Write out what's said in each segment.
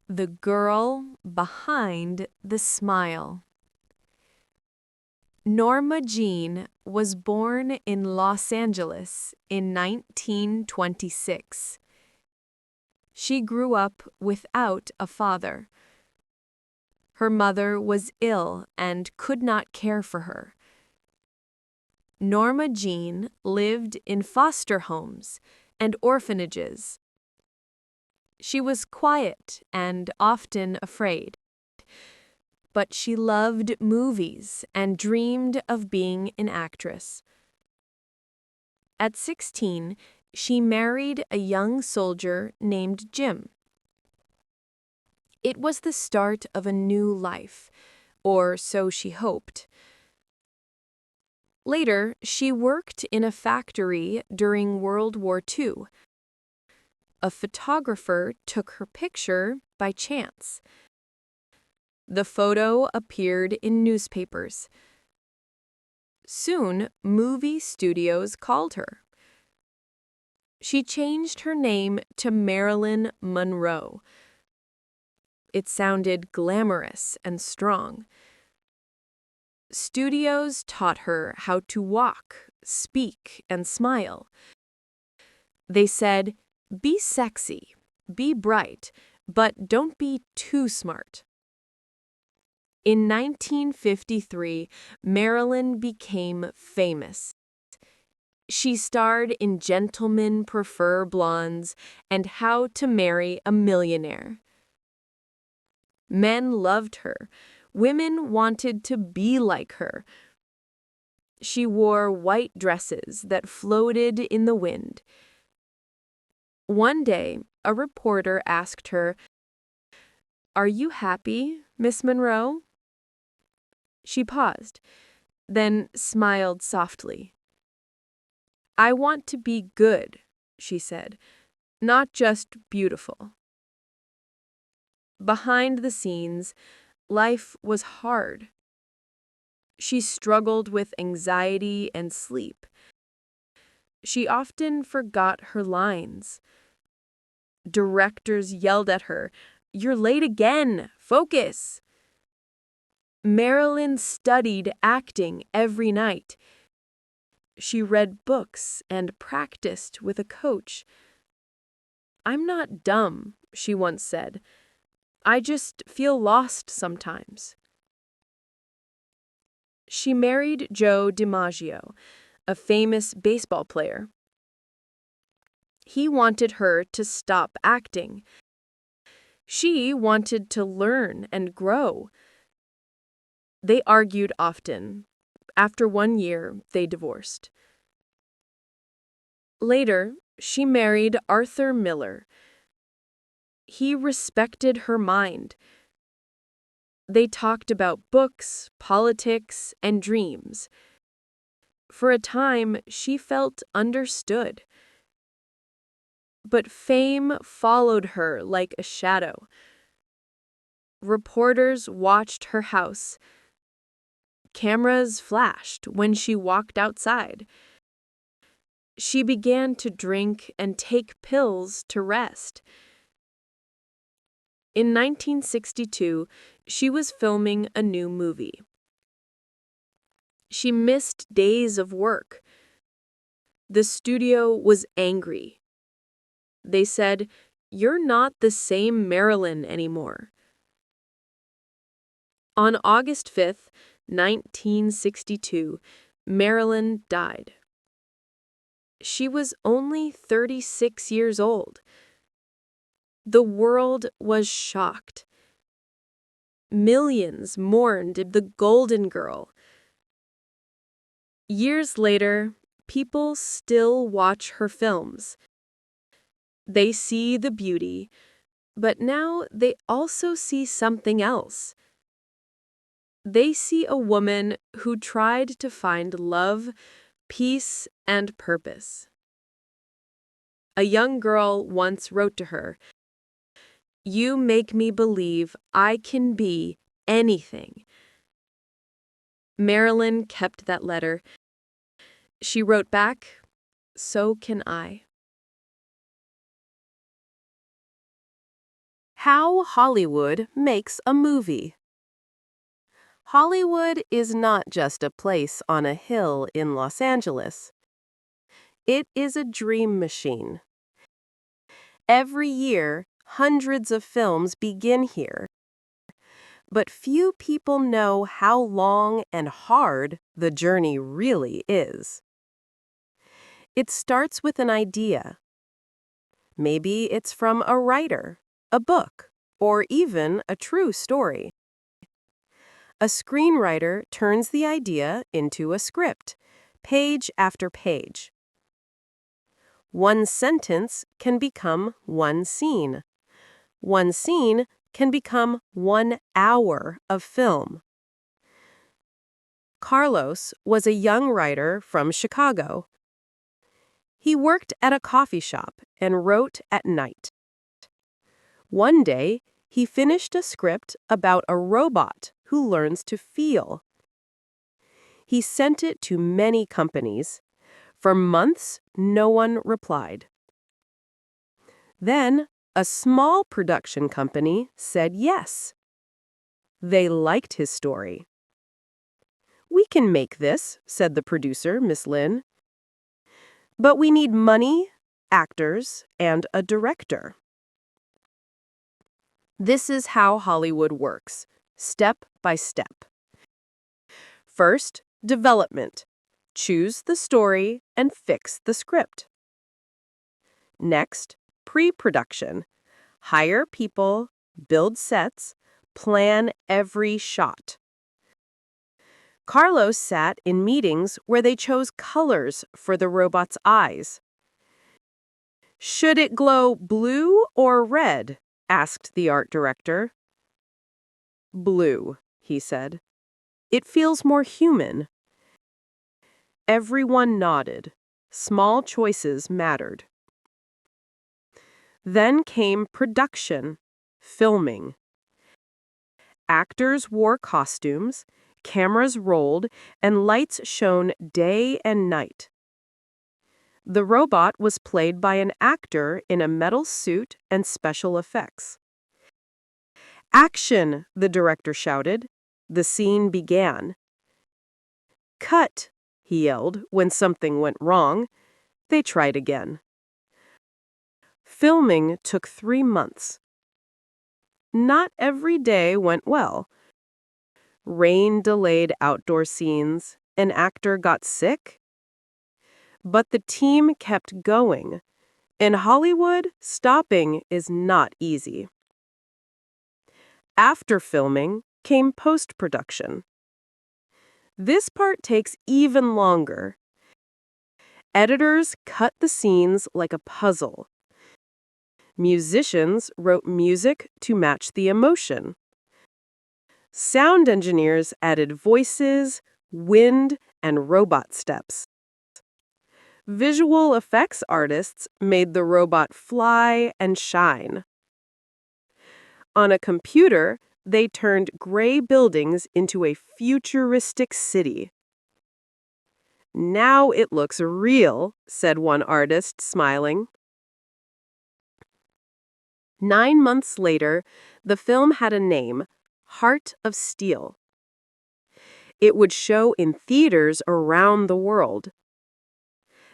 The girl behind the smile. Norma Jean was born in Los Angeles in 1926. She grew up without a father. Her mother was ill and could not care for her. Norma Jean lived in foster homes and orphanages. She was quiet and often afraid, but she loved movies and dreamed of being an actress. At 16, she married a young soldier named Jim. It was the start of a new life, or so she hoped. Later, she worked in a factory during World War II. A photographer took her picture by chance. The photo appeared in newspapers. Soon, movie studios called her. She changed her name to Marilyn Monroe. It sounded glamorous and strong. Studios taught her how to walk, speak, and smile. They said, "Be sexy, be bright, but don't be too smart." In 1953, Marilyn became famous. She starred in Gentlemen Prefer Blondes and How to Marry a Millionaire. Men loved her. Women wanted to be like her. She wore white dresses that floated in the wind. One day, a reporter asked her, "Are you happy, Miss Monroe?" She paused, then smiled softly. "I want to be good," she said, "not just beautiful." Behind the scenes, life was hard. She struggled with anxiety and sleep. She often forgot her lines. Directors yelled at her, "You're late again! Focus!" Marilyn studied acting every night. She read books and practiced with a coach. "I'm not dumb," she once said. "I just feel lost sometimes." She married Joe DiMaggio, a famous baseball player. He wanted her to stop acting. She wanted to learn and grow. They argued often. After 1 year, they divorced. Later, she married Arthur Miller. He respected her mind. They talked about books, politics, and dreams. For a time, she felt understood. But fame followed her like a shadow. Reporters watched her house. Cameras flashed when she walked outside. She began to drink and take pills to rest. In 1962, she was filming a new movie. She missed days of work. The studio was angry. They said, "You're not the same Marilyn anymore." On August 5th, 1962, Marilyn died. She was only 36 years old. The world was shocked. Millions mourned the Golden Girl. Years later, people still watch her films. They see the beauty, but now they also see something else. They see a woman who tried to find love, peace, and purpose. A young girl once wrote to her, "You make me believe I can be anything." Marilyn kept that letter. She wrote back, "So can I." How Hollywood makes a movie. Hollywood is not just a place on a hill in Los Angeles. It is a dream machine. Every year, hundreds of films begin here. But few people know how long and hard the journey really is. It starts with an idea. Maybe it's from a writer, a book, or even a true story. A screenwriter turns the idea into a script, page after page. One sentence can become one scene. One scene can become 1 hour of film. Carlos was a young writer from Chicago. He worked at a coffee shop and wrote at night. One day, he finished a script about a robot who learns to feel. He sent it to many companies. For months, no one replied. Then, a small production company said yes. They liked his story. "We can make this," said the producer, Miss Lin. "But we need money, actors, and a director." This is how Hollywood works, step by step. First, development. Choose the story and fix the script. Next, pre-production. Hire people, build sets, plan every shot. Carlos sat in meetings where they chose colors for the robot's eyes. "Should it glow blue or red?" asked the art director. "Blue," he said. "It feels more human." Everyone nodded. Small choices mattered. Then came production, filming. Actors wore costumes, cameras rolled, and lights shone day and night. The robot was played by an actor in a metal suit and special effects. "Action!" the director shouted. The scene began. "Cut!" he yelled when something went wrong. They tried again. Filming took 3 months. Not every day went well. Rain delayed outdoor scenes. An actor got sick. But the team kept going. In Hollywood, stopping is not easy. After filming came post-production. This part takes even longer. Editors cut the scenes like a puzzle. Musicians wrote music to match the emotion. Sound engineers added voices, wind, and robot steps. Visual effects artists made the robot fly and shine. On a computer, they turned gray buildings into a futuristic city. "Now it looks real," said one artist, smiling. 9 months later, the film had a name, Heart of Steel. It would show in theaters around the world.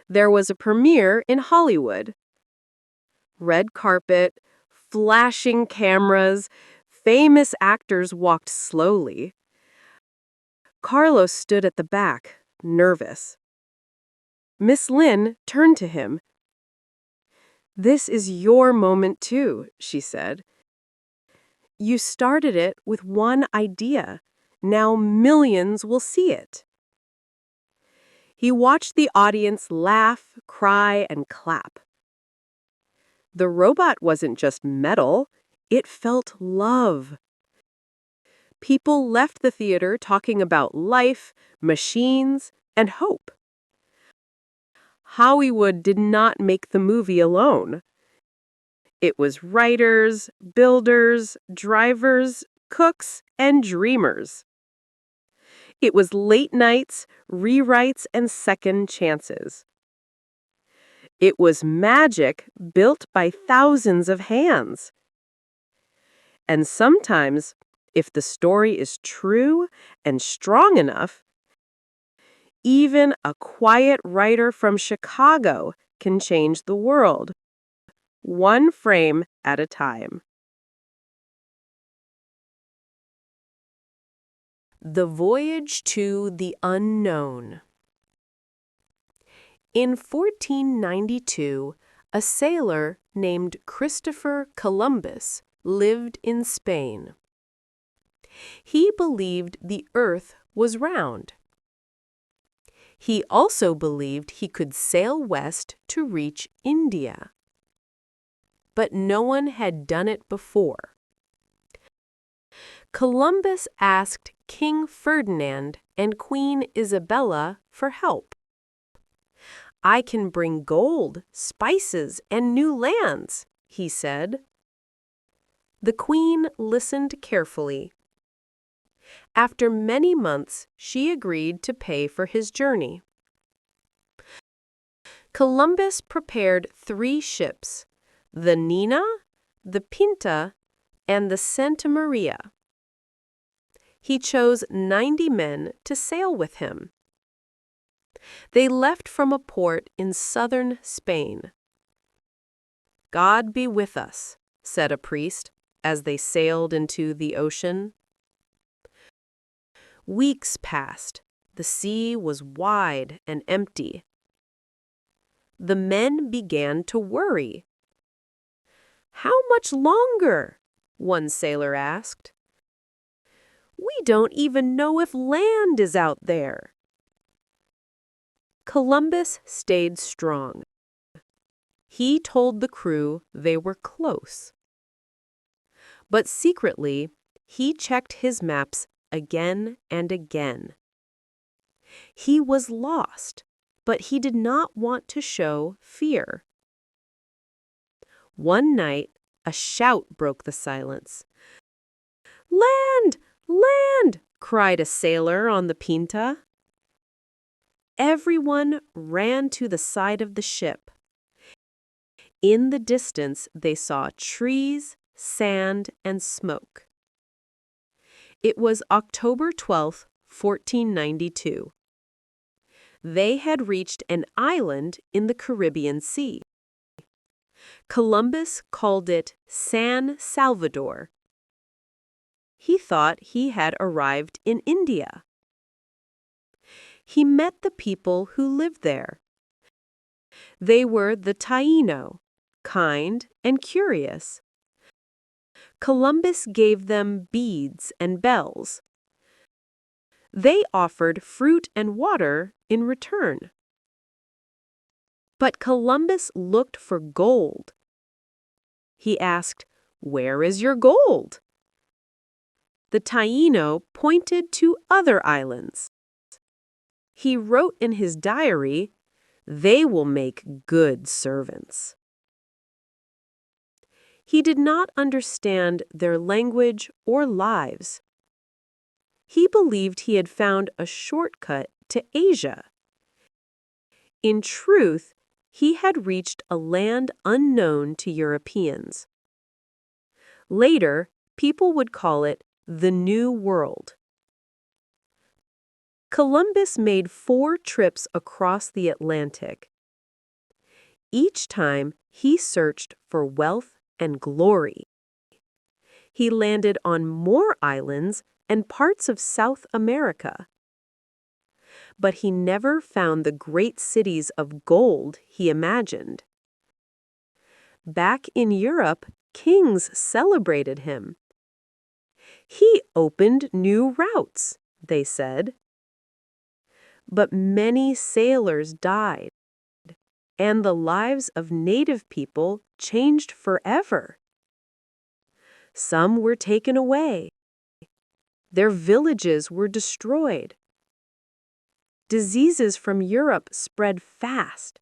There was a premiere in Hollywood. Red carpet, flashing cameras, famous actors walked slowly. Carlos stood at the back, nervous. Miss Lin turned to him. "This is your moment too," she said. "You started it with one idea. Now millions will see it." He watched the audience laugh, cry, and clap. The robot wasn't just metal, it felt love. People left the theater talking about life, machines, and hope. Hollywood did not make the movie alone. It was writers, builders, drivers, cooks, and dreamers. It was late nights, rewrites, and second chances. It was magic built by thousands of hands. And sometimes, if the story is true and strong enough, even a quiet writer from Chicago can change the world, one frame at a time. The Voyage to the Unknown. In 1492, a sailor named Christopher Columbus lived in Spain. He believed the earth was round. He also believed he could sail west to reach India. But no one had done it before. Columbus asked King Ferdinand and Queen Isabella for help. "I can bring gold, spices, and new lands," he said. The Queen listened carefully. After many months, she agreed to pay for his journey. Columbus prepared 3 ships, the Nina, the Pinta, and the Santa Maria. He chose 90 men to sail with him. They left from a port in southern Spain. "God be with us," said a priest as they sailed into the ocean. Weeks passed. The sea was wide and empty. The men began to worry. "How much longer?" one sailor asked. "We don't even know if land is out there." Columbus stayed strong. He told the crew they were close. But secretly, he checked his maps again and again. He was lost, but he did not want to show fear. One night, a shout broke the silence. "Land! Land!" cried a sailor on the Pinta. Everyone ran to the side of the ship. In the distance, they saw trees, sand, and smoke. It was October 12, 1492. They had reached an island in the Caribbean Sea. Columbus called it San Salvador. He thought he had arrived in India. He met the people who lived there. They were the Taino, kind and curious. Columbus gave them beads and bells. They offered fruit and water in return. But Columbus looked for gold. He asked, "Where is your gold?" The Taino pointed to other islands. He wrote in his diary, "They will make good servants." He did not understand their language or lives. He believed he had found a shortcut to Asia. In truth, he had reached a land unknown to Europeans. Later, people would call it the New World. Columbus made 4 trips across the Atlantic. Each time, he searched for wealth and glory. He landed on more islands and parts of South America. But he never found the great cities of gold he imagined. Back in Europe, kings celebrated him. "He opened new routes," they said. But many sailors died, and the lives of native people changed forever. Some were taken away. Their villages were destroyed. Diseases from Europe spread fast.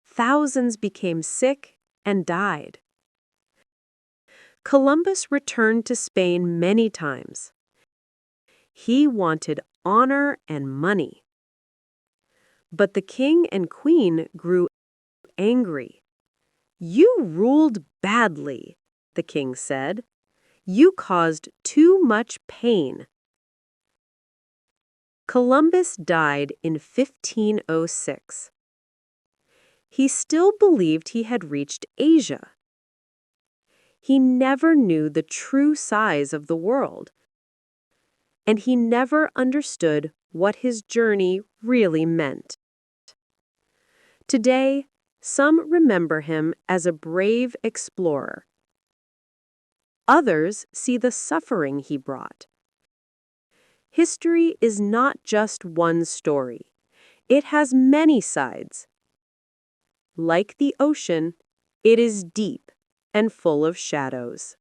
Thousands became sick and died. Columbus returned to Spain many times. He wanted honor and money. But the king and queen grew angry. "You ruled badly," the king said. You caused too much pain. Columbus died in 1506. He still believed he had reached Asia. He never knew the true size of the world, and he never understood what his journey really meant. Today, some remember him as a brave explorer. Others see the suffering he brought. History is not just one story. It has many sides. Like the ocean, it is deep and full of shadows.